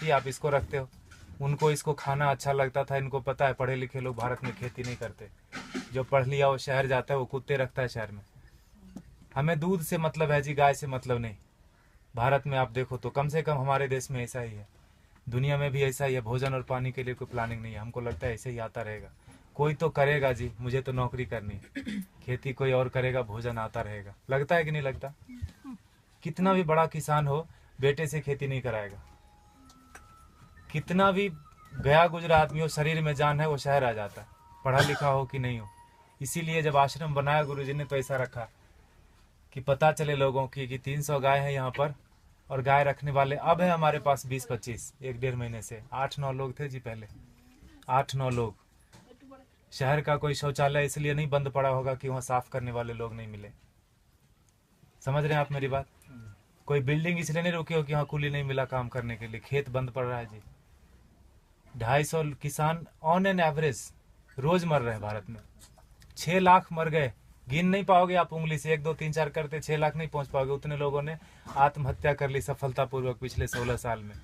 खेती आप इसको रखते हो, उनको इसको खाना अच्छा लगता था। इनको पता है पढ़े लिखे लोग भारत में खेती नहीं करते, जो पढ़ लिया वो शहर जाता है, वो कुत्ते रखता है शहर में। हमें दूध से मतलब है जी, गाय से मतलब नहीं। भारत में आप देखो तो कम से कम हमारे देश में ऐसा ही है, दुनिया में भी ऐसा ही है। भोजन और पानी के लिए कोई प्लानिंग नहीं है। हमको लगता है ऐसे ही आता रहेगा। कोई तो करेगा जी, मुझे तो नौकरी करनी है, खेती कोई और करेगा, भोजन आता रहेगा। लगता है कि नहीं लगता? कितना भी बड़ा किसान हो, बेटे से खेती नहीं कराएगा। कितना भी गया गुजरा आदमी हो, शरीर में जान है, वो शहर आ जाता है, पढ़ा लिखा हो कि नहीं हो। इसीलिए जब आश्रम बनाया गुरुजी ने तो ऐसा रखा कि पता चले लोगों की कि 300 गाय है यहाँ पर, और गाय रखने वाले अब है हमारे पास 20-25, 1-1.5 महीने से 8-9 लोग थे जी पहले, 8-9 लोग। शहर का कोई शौचालय इसलिए नहीं बंद पड़ा होगा कि वहाँ साफ करने वाले लोग नहीं मिले। समझ रहे हैं आप मेरी बात? कोई बिल्डिंग इसलिए नहीं रुकी हो कि वहाँ कुली नहीं मिला काम करने के लिए। खेत बंद पड़ रहा है जी। 250 किसान ऑन एन एवरेज रोज मर रहे हैं भारत में। 6 लाख मर गए, गिन नहीं पाओगे आप उंगली से, 1 2 3 4 करते 6 लाख नहीं पहुंच पाओगे। उतने लोगों ने आत्महत्या कर ली सफलतापूर्वक पिछले 16 साल में।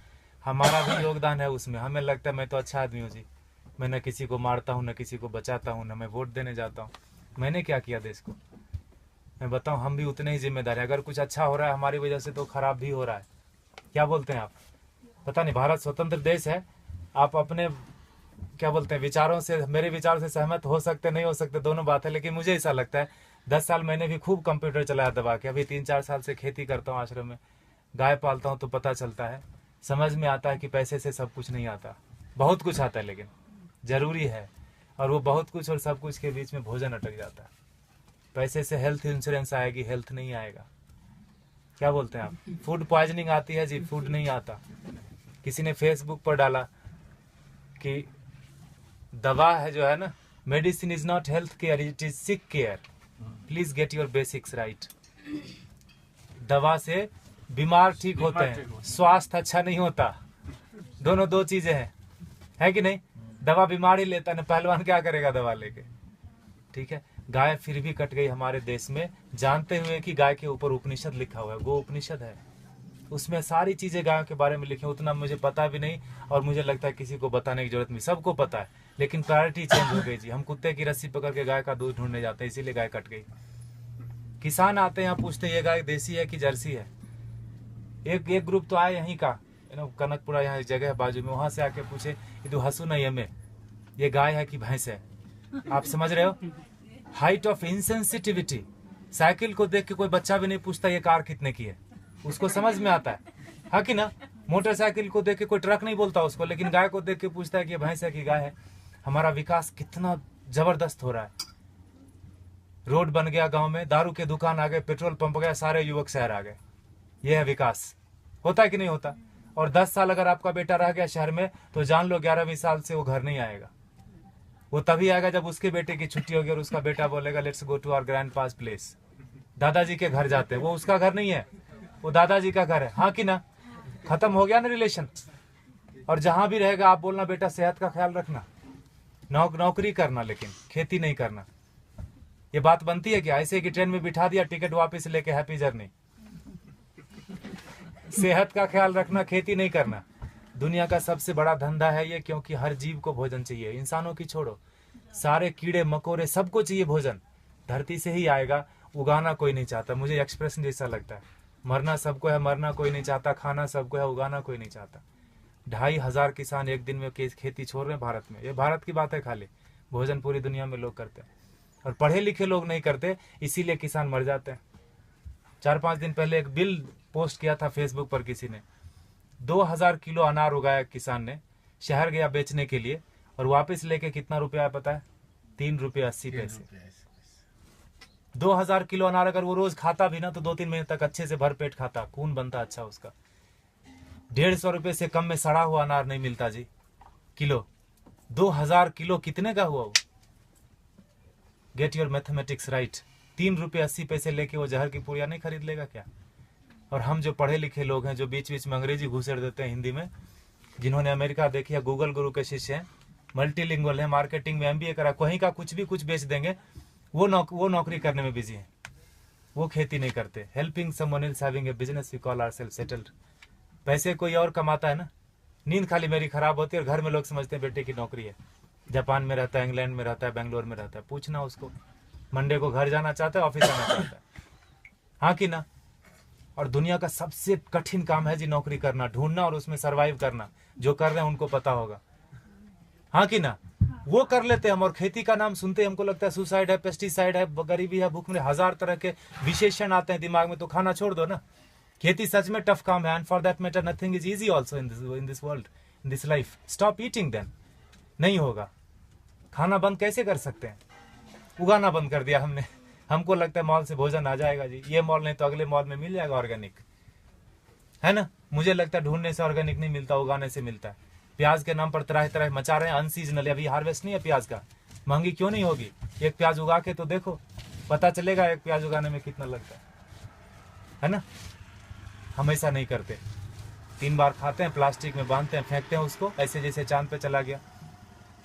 हमारा भी योगदान है उसमें। हमें लगता है मैं तो अच्छा आदमी हूँ जी, मैं न किसी को मारता हूँ, न किसी को बचाता हूँ, न मैं वोट देने जाता हूँ। मैंने क्या किया देश को? मैं बताऊँ, हम भी उतने ही जिम्मेदार हैं। अगर कुछ अच्छा हो रहा है हमारी वजह से तो खराब भी हो रहा है। क्या बोलते हैं आप? पता नहीं, भारत स्वतंत्र देश है, आप अपने क्या बोलते हैं विचारों से, मेरे विचारों से सहमत हो सकते नहीं हो सकते, दोनों बात है। लेकिन मुझे ऐसा लगता है 10 साल मैंने भी खूब कंप्यूटर चलाया दबा के। अभी 3-4 साल से खेती करता हूँ, आश्रम में गाय पालता हूँ, तो पता चलता है, समझ में आता है कि पैसे से सब कुछ नहीं आता। बहुत कुछ आता है लेकिन जरूरी है, और वो बहुत कुछ और सब कुछ के बीच में भोजन अटक जाता है। पैसे से हेल्थ इंश्योरेंस आएगी, हेल्थ नहीं आएगा। क्या बोलते हैं आप? फूड पॉइजनिंग आती है जी, फूड नहीं आता। किसी ने फेसबुक पर डाला कि दवा है जो है ना, medicine is not health care, it is sick care, please get your basics right. दवा से बीमार ठीक होते हैं, स्वास्थ्य अच्छा नहीं होता। दोनों दो चीजें हैं, है कि नहीं? दवा बीमार ही लेता है, पहलवान क्या करेगा दवा लेके? ठीक है, गाय फिर भी कट गई हमारे देश में, जानते हुए कि गाय के ऊपर उपनिषद लिखा हुआ है, गो उपनिषद है, उसमें सारी चीजें गायों के बारे में लिखी। उतना मुझे पता भी नहीं, और मुझे लगता है किसी को बताने की जरूरत नहीं, सबको पता है। लेकिन प्रायोरिटी चेंज हो गई जी। हम कुत्ते की रस्सी पकड़ के गाय का दूध ढूंढने जाते हैं, इसीलिए गाय कट गई। किसान आते हैं यहाँ, पूछते हैं ये गाय देसी है कि जर्सी है। एक ग्रुप तो आए यहीं का, कनकपुरा यहाँ जगह है बाजू में, वहां से आके पूछे ये तो हसू नहीं हमें, ये गाय है कि भैंस है? आप समझ रहे हो? Height of insensitivity. साइकिल को देख के कोई बच्चा भी नहीं पूछता ये कार कितने की है, उसको समझ में आता है कि ना? मोटरसाइकिल को देख के कोई ट्रक नहीं बोलता उसको, लेकिन गाय को देख के पूछता है कि ये भैंस है कि गाय है। हमारा विकास कितना जबरदस्त हो रहा है। रोड बन गया गांव में, दारू के दुकान आ गए, पेट्रोल पंप गया, सारे युवक शहर आ गए। यह है विकास। होता है कि नहीं होता? और 10 साल अगर आपका बेटा रह गया शहर में, तो जान लो 11वीं साल से वो घर नहीं आएगा। वो तभी आएगा जब उसके बेटे की छुट्टी होगी और उसका बेटा बोलेगा let's go to our grandpa's place. दादाजी के घर जाते हैं, वो उसका घर नहीं है, वो दादाजी का घर है। हाँ कि ना? खत्म हो गया ना रिलेशन। और जहां भी रहेगा आप बोलना बेटा सेहत का ख्याल रखना, नौकरी करना, लेकिन खेती नहीं करना। ये बात बनती है क्या? ऐसे कि ट्रेन में बिठा दिया, टिकट वापस लेके हैप्पी जर्नी। सेहत का ख्याल रखना, खेती नहीं करना। दुनिया का सबसे बड़ा धंधा है ये, क्योंकि हर जीव को भोजन चाहिए। इंसानों की छोड़ो, सारे कीड़े मकोड़े सबको चाहिए भोजन। धरती से ही आएगा, उगाना कोई नहीं चाहता। मुझे एक्सप्रेशन जैसा लगता है, मरना सबको है, मरना कोई नहीं चाहता, खाना सबको है, उगाना कोई नहीं चाहता। 2,500 किसान एक दिन में खेती छोड़ रहे हैं भारत में। ये भारत की बात है खाली, भोजन पूरी दुनिया में लोग करते हैं, और पढ़े लिखे लोग नहीं करते, इसीलिए किसान मर जाते हैं। 4-5 दिन पहले एक बिल पोस्ट किया था फेसबुक पर किसी ने, 2000 किलो अनार उगाया किसान ने, शहर गया बेचने के लिए, और वापस लेके कितना रुपया है पता है? 3 रुपये 80 पैसे। 2000 किलो अनार अगर वो रोज खाता भी ना, तो 2-3 महीने तक अच्छे से भर पेट खाता, खून बनता अच्छा उसका। 150 रुपये से कम में सड़ा हुआ अनार नहीं मिलता जी किलो। 2000 किलो कितने का हुआ वो? Get your mathematics right. 3 रुपये 80 पैसे लेके वो जहर की पुड़िया नहीं खरीद लेगा क्या? और हम जो पढ़े लिखे लोग हैं, जो बीच बीच में अंग्रेजी घुसेड़ देते हैं हिंदी में, जिन्होंने अमेरिका देखी है, गूगल गुरु के शिष्य हैं, मल्टीलिंगुअल है, मार्केटिंग में MBA करा, कहीं का कुछ भी कुछ बेच देंगे, वो नौकरी करने में बिजी है, वो खेती नहीं करते। Helping someone else having a business we call ourselves settled. पैसे कोई और कमाता है ना, नींद खाली मेरी खराब होती है और घर में लोग समझते हैं बेटे की नौकरी है, जापान में रहता है, इंग्लैंड में रहता है, बेंगलोर में रहता है। पूछना उसको, मंडे को घर जाना चाहता है, ऑफिस आना चाहता है, हाँ कि ना। और दुनिया का सबसे कठिन काम है जी नौकरी करना, ढूंढना और उसमें सरवाइव करना। जो कर रहे हैं उनको पता होगा, हाँ कि ना। वो कर लेते हैं हम, और खेती का नाम सुनते हैं हमको लगता है सुसाइड है, पेस्टिसाइड है, गरीबी है, भूख में, हजार तरह के विशेषण आते हैं दिमाग में। तो खाना छोड़ दो ना। खेती सच में टफ काम है, and for that matter nothing is easy also in this world, in this life. Stop eating then, नहीं होगा। खाना बंद कैसे कर सकते हैं? उगाना बंद कर दिया हमने। हमको लगता है मॉल से भोजन आ जाएगा जी, ये मॉल नहीं तो अगले मॉल में मिल जाएगा ऑर्गेनिक, है ना। मुझे लगता है ढूंढने से ऑर्गेनिक नहीं मिलता, उगाने से मिलता है। प्याज के नाम पर तरह तरह मचा रहे हैं, अनसीजनल, अभी हार्वेस्ट नहीं है प्याज का। महंगी क्यों नहीं होगी? एक प्याज उगा के तो देखो, पता चलेगा एक प्याज उगाने में कितना लगता है ना। हम ऐसा नहीं करते, 3 बार खाते हैं, प्लास्टिक में बांधते हैं, फेंकते हैं उसको, ऐसे जैसे चांद पे चला गया।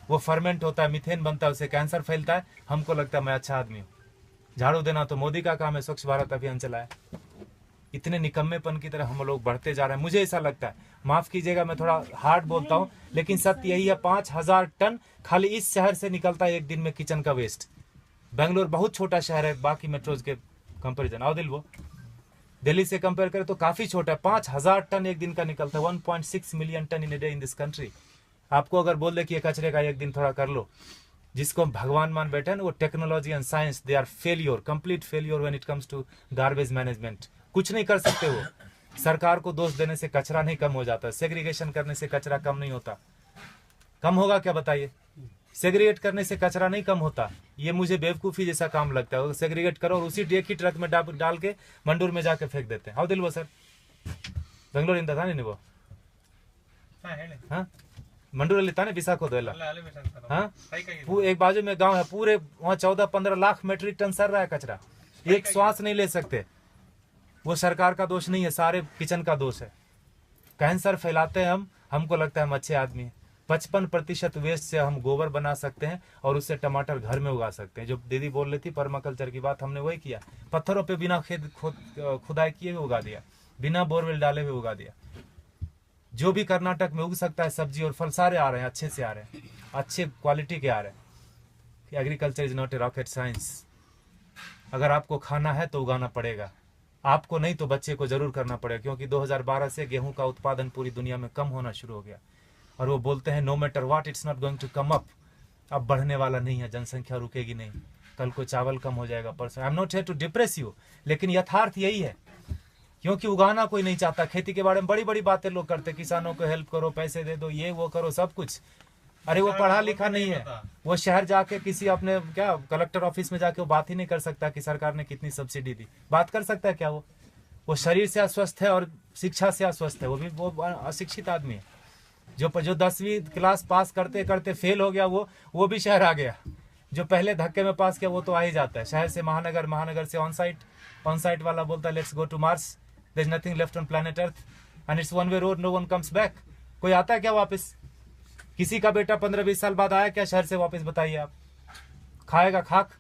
वो फर्मेंट होता है, मीथेन बनता है, उससे कैंसर फैलता है। हमको लगता है मैं अच्छा आदमी हूँ। झाड़ू देना तो मोदी का काम है, स्वच्छ भारत अभियान चलाया। इतने निकम्मेपन की तरह हम लोग बढ़ते जा रहे हैं। मुझे ऐसा लगता है, माफ कीजिएगा मैं थोड़ा हार्ड बोलता हूँ, लेकिन सत्य यही है, 5000 टन खाली इस शहर से निकलता है एक दिन में किचन का वेस्ट। बेंगलोर बहुत छोटा शहर है बाकी मेट्रोज के कंपेरिजन, आओ दिल, वो दिल्ली से कंपेयर करें तो काफी छोटा है। 5000 टन एक दिन का निकलता है, 1.6 million ton in a day in this country. आपको अगर बोल दे कि ये कचरे का एक दिन थोड़ा कर लो, जिसको भगवान मान बैठे हैं ना, वो technology and science, they are failure, complete failure when it comes to garbage management. कुछ नहीं कर सकते वो। सरकार को दोष देने से कचरा नहीं कम हो जाता, सेग्रीगेशन करने से कचरा कम नहीं होता। कम होगा क्या बताइए? सेग्रीगेट करने से कचरा नहीं कम होता। ये मुझे बेवकूफी जैसा काम लगता है। सेग्रीगेट करो और उसी एक ही ट्रक में डाल के मंडूर में जाके फेंक देते हैं। हाउ दिल वो सर बेंगलोर इंदा था नहीं वो, हाँ मंडूर लेता नहीं विशाखो दो, हाँ एक बाजू में गांव है पूरे, वहाँ 14-15 लाख मेट्रिक टन सर रहा है कचरा, एक श्वास नहीं ले सकते। वो सरकार का दोष नहीं है, सारे किचन का दोष है। कैंसर फैलाते हैं हम, हमको लगता है हम अच्छे आदमी हैं। 55% वेस्ट से हम गोबर बना सकते हैं और उससे टमाटर घर में उगा सकते हैं। जो दीदी बोल रही थी पर्माकल्चर की बात, हमने वही किया। पत्थरों पे बिना खुदाई किए हुए उगा दिया, बिना बोरवेल डाले हुए उगा दिया। जो भी कर्नाटक में उग सकता है सब्जी और फल सारे आ रहे हैं, अच्छे से आ रहे हैं, अच्छे क्वालिटी के आ रहे हैं। Agriculture is not a rocket science. अगर आपको खाना है तो उगाना पड़ेगा, आपको नहीं तो बच्चे को जरूर करना पड़ेगा। क्योंकि 2012 से गेहूं का उत्पादन पूरी दुनिया में कम होना शुरू हो गया, और वो बोलते हैं no matter what it's not going to come up. अब बढ़ने वाला नहीं है, जनसंख्या रुकेगी नहीं। कल को चावल कम हो जाएगा, परसों। I am not here to depress you, लेकिन यथार्थ यही है। क्योंकि उगाना कोई नहीं चाहता। खेती के बारे में बड़ी बड़ी बातें लोग करते, किसानों को हेल्प करो, पैसे दे दो, ये वो करो, सब कुछ। अरे वो पढ़ा लिखा नहीं है, वो शहर जाके किसी अपने क्या कलेक्टर ऑफिस में जाके वो बात ही नहीं कर सकता कि सरकार ने कितनी सब्सिडी दी। बात कर सकता है क्या? वो शरीर से अस्वस्थ है और शिक्षा से अस्वस्थ है। वो अशिक्षित आदमी है। जो 10वीं क्लास पास करते करते फेल हो गया, वो भी शहर आ गया। जो पहले धक्के में पास किया वो तो आ ही जाता है। शहर से महानगर, महानगर से ऑन साइट वाला बोलता है let's go to Mars, there is nothing left on planet Earth and it's one way road, no one comes back. कोई आता है क्या वापस? किसी का बेटा 15-20 साल बाद आया क्या शहर से वापस? बताइए आप। खाएगा खाक,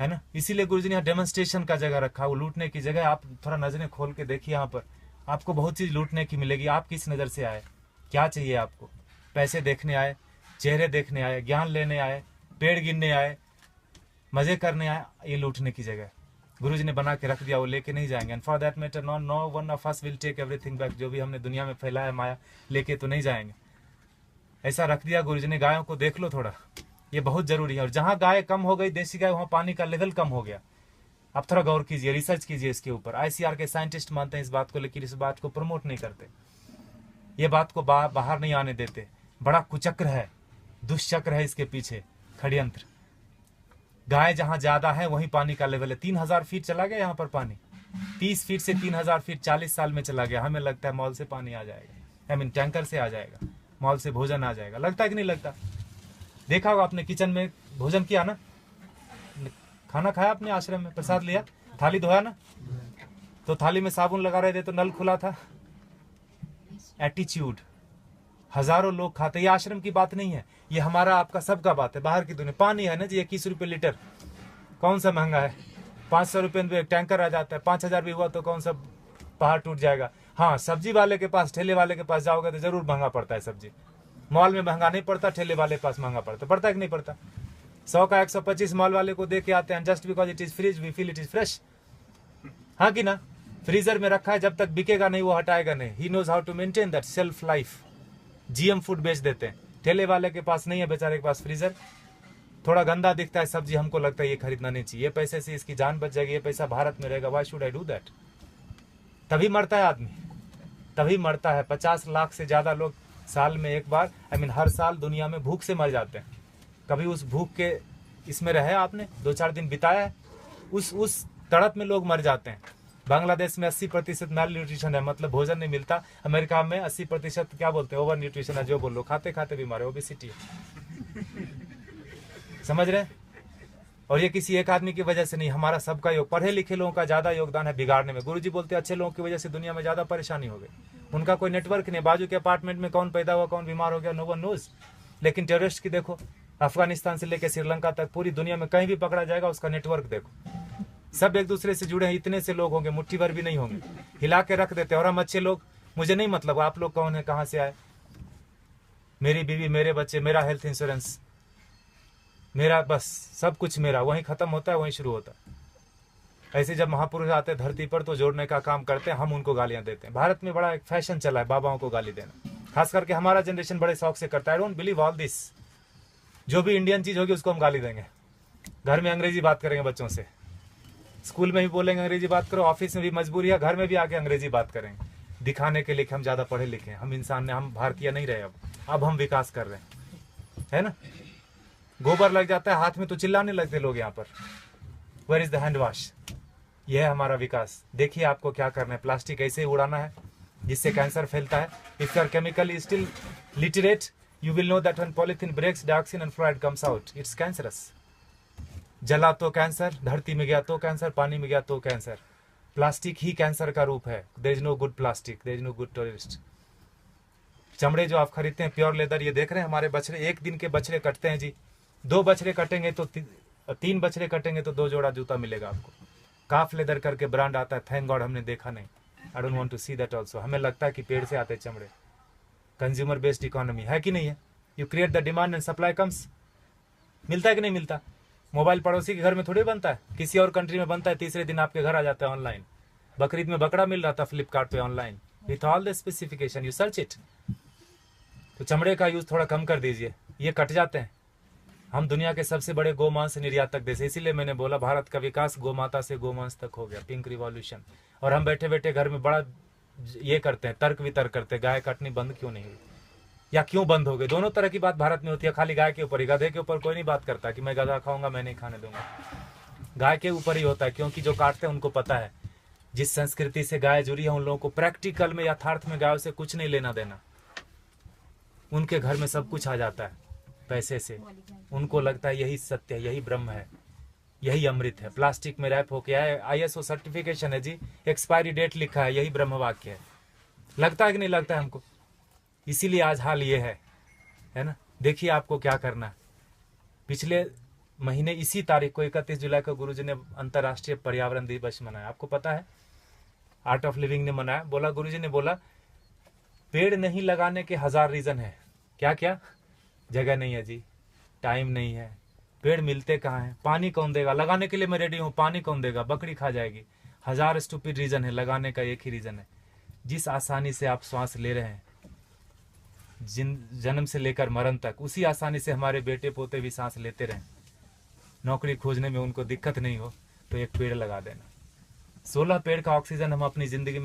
है ना। इसीलिए गुरुजी ने यहाँ डेमोन्स्ट्रेशन का जगह रखा, वो लूटने की जगह। आप थोड़ा नजरें खोल के देखिए, यहाँ पर आपको बहुत चीज लूटने की मिलेगी। आप किस नजर से आए, क्या चाहिए आपको? पैसे देखने आए, चेहरे देखने आए, ज्ञान लेने आए, पेड़ गिनने आए, मजे करने आए? ये लूटने की जगह गुरुजी ने बना के रख दिया, वो लेके नहीं जाएंगे। And for that matter no one of us will take everything back. जो भी हमने दुनिया में फैलाया माया, लेके तो नहीं जाएंगे। ऐसा रख दिया गुरुजी ने। गायों को देख लो थोड़ा, ये बहुत जरूरी है। और जहां गाय कम हो गई, देसी गाय, वहां पानी का लेवल कम हो गया। आप थोड़ा गौर कीजिए, रिसर्च कीजिए इसके ऊपर। ICR के साइंटिस्ट मानते हैं इस बात को, लेकिन इस बात को प्रमोट नहीं करते। ये बात को बाहर नहीं आने देते। बड़ा कुचक्र है, दुष्चक्र है इसके पीछे, षड्यंत्र। गाय जहां ज्यादा है वहीं पानी का लेवल है। 3000 फीट चला गया यहाँ पर पानी, 30 फीट से 3000 फीट 40 साल में चला गया। हमें लगता है मॉल से पानी आ जाएगा, आई मीन टैंकर से आ जाएगा, मॉल से भोजन आ जाएगा। लगता है कि नहीं लगता? देखा होगा आपने, किचन में भोजन किया ना, खाना खाया आपने, आश्रम में प्रसाद लिया, थाली धोया ना, तो थाली में साबुन लगा रहे थे तो नल खुला था। एटीट्यूड। हजारों लोग खाते। ये आश्रम की बात नहीं है, ये हमारा आपका सबका बात है। बाहर की दुनिया पानी है ना जी, 21 रुपए लीटर, कौन सा महंगा है? 500 रुपये में एक टैंकर आ जाता है। 5000 भी हुआ तो कौन सा पहाड़ टूट जाएगा? हाँ, सब्जी वाले के पास, ठेले वाले के पास जाओगे तो जरूर महंगा पड़ता है सब्जी। मॉल में महंगा नहीं पड़ता, ठेले वाले के पास महंगा पड़ता है कि नहीं पड़ता? 100 का 125 मॉल वाले को दे के आते हैं, just because it is freeze we feel it is fresh. हाँ कि ना? फ्रीजर में रखा है, जब तक बिकेगा नहीं वो हटाएगा नहीं। He knows how to maintain that shelf life. GM food बेच देते हैं। ठेले वाले के पास नहीं है बेचारे के पास फ्रीजर, थोड़ा गंदा दिखता है सब्जी, हमको लगता है ये खरीदना नहीं चाहिए, ये पैसे से इसकी जान बच जाएगी, ये पैसा भारत में रहेगा, why should I do that? तभी मरता है आदमी, तभी मरता है। 50 लाख से ज्यादा लोग साल में एक बार, हर साल दुनिया में भूख से मर जाते हैं। कभी उस भूख के इसमें रहे आपने, 2-4 दिन बिताया है, उस तड़प में लोग मर जाते हैं। बांग्लादेश में 80% मैल न्यूट्रिशन है, मतलब भोजन नहीं मिलता। अमेरिका में 80% क्या बोलते हैं, ओवर न्यूट्रिशन है, जो बोलो, खाते खाते बीमार है, ओबेसिटी है। समझ रहे हैं? और ये किसी एक आदमी की वजह से नहीं, हमारा सबका योग, पढ़े लिखे लोगों का ज्यादा योगदान है बिगाड़ने में। गुरुजी बोलते हैं अच्छे लोगों की वजह से दुनिया में ज्यादा परेशानी हो गई। उनका कोई नेटवर्क नहीं, बाजू के अपार्टमेंट में कौन पैदा हुआ, कौन बीमार हो गया, नो वन नोज। लेकिन टेररिस्ट की देखो, अफगानिस्तान से लेकर श्रीलंका तक पूरी दुनिया में कहीं भी पकड़ा जाएगा, उसका नेटवर्क देखो, सब एक दूसरे से जुड़े हैं। इतने से लोग होंगे, मुट्ठी भर भी नहीं होंगे, हिला के रख देते हैं। और हम अच्छे लोग, मुझे नहीं मतलब आप लोग कौन है, कहाँ से आए, मेरी बीवी, मेरे बच्चे, मेरा हेल्थ इंश्योरेंस, मेरा बस सब कुछ मेरा, वहीं खत्म होता है, वहीं शुरू होता है। ऐसे जब महापुरुष आते हैं धरती पर तो जोड़ने का काम करते हैं, हम उनको गालियां देते हैं। भारत में बड़ा एक फैशन चला है बाबाओं को गाली देना, खास करके हमारा जनरेशन बड़े शौक से करता है। I don't believe all this. जो भी इंडियन चीज होगी उसको हम गाली देंगे। घर में अंग्रेजी बात करेंगे बच्चों से, स्कूल में भी बोलेंगे अंग्रेजी बात करो, ऑफिस में भी मजबूरी है, घर में भी आके अंग्रेजी बात करेंगे, दिखाने के लिए कि हम ज्यादा पढ़े लिखे हैं, हम इंसान ने, हम भारतीय नहीं रहे। अब हम विकास कर रहे हैं, है ना? गोबर लग जाता है हाथ में तो चिल्लाने लगते लोग यहाँ पर, where is the hand wash? यह है हमारा विकास। देखिए आपको क्या करना है, प्लास्टिक ऐसे ही उड़ाना है जिससे कैंसर फैलता है। If you are chemically still literate, you will know that when polythene breaks, dioxin and fluoride comes out, it's cancerous. जला तो कैंसर, धरती में गया तो कैंसर, पानी में गया तो कैंसर। प्लास्टिक ही कैंसर का रूप है। there is no good plastic, there is no good terrorist। चमड़े जो आप खरीदते हैं प्योर लेदर, ये देख रहे हैं हमारे बछड़े, एक दिन के बछड़े कटते हैं जी। 2 बछड़े कटेंगे तो 3 बछड़े कटेंगे तो 2 जोड़ा जूता मिलेगा आपको। काफ लेदर करके ब्रांड आता है, थैंक गॉड हमने देखा नहीं। I don't want to see that also. हमें लगता है कि पेड़ से आते चमड़े। कंज्यूमर बेस्ड इकोनॉमी है कि नहीं है? You create the demand and supply comes. मिलता है कि नहीं मिलता? मोबाइल पड़ोसी के घर में थोड़ी बनता है, किसी और कंट्री में बनता है, तीसरे दिन आपके घर आ जाता है ऑनलाइन। बकरीद में बकरा मिल रहा था फ्लिपकार्ट पे online, with all the specification, you search it. तो चमड़े का यूज थोड़ा कम कर दीजिए, ये कट जाते हैं। हम दुनिया के सबसे बड़े गोमांस निर्यातक देश, इसीलिए मैंने बोला भारत का विकास गोमाता से गोमांस तक हो गया, पिंक रिवॉल्यूशन। और हम बैठे बैठे घर में बड़ा ये करते हैं, तर्क वितर्क करते हैं, गाय काटनी बंद क्यों नहीं हुई या क्यों बंद हो गई। दोनों तरह की बात भारत में होती है, खाली गाय के ऊपर ही। गधे के ऊपर कोई नहीं बात करता कि मैं गधा खाऊंगा, मैं नहीं खाने दूंगा। गाय के ऊपर ही होता है, क्योंकि जो काटते हैं उनको पता है जिस संस्कृति से गाय जुड़ी है उन लोगों को प्रैक्टिकल में, यथार्थ में गायों से कुछ नहीं लेना देना। उनके घर में सब कुछ आ जाता है पैसे से, उनको लगता है यही सत्य है, यही ब्रह्म है, यही अमृत है। प्लास्टिक में रैप होके आए, ISO सर्टिफिकेशन है जी, एक्सपायरी डेट लिखा है, यही ब्रह्म वाक्य है। लगता है कि नहीं लगता है हमको? इसीलिए आज हाल ये है ना। देखिए आपको क्या करना है। पिछले महीने इसी तारीख को 31 जुलाई को गुरुजी ने अंतर्राष्ट्रीय पर्यावरण दिवस मनाया। आपको पता है, आर्ट ऑफ लिविंग ने मनाया। बोला, गुरुजी ने बोला पेड़ नहीं लगाने के 1000 रीजन है। क्या क्या? जगह नहीं है जी, टाइम नहीं है, पेड़ मिलते कहाँ हैं, पानी कौन देगा, लगाने के लिए मैं रेडी हूँ, पानी कौन देगा, बकरी खा जाएगी। 1000 स्टूपिड रीजन है, लगाने का एक ही रीजन है। जिस आसानी से आप श्वास ले रहे हैं जन्म से लेकर मरण तक, उसी आसानी से हमारे बेटे पोते भी सांस लेते रहें। नौकरी खोजने में उनको दिक्कत नहीं हो तो एक पेड़ लगा देना। 16 पेड़ का ऑक्सीजन हम अपनी जिंदगी में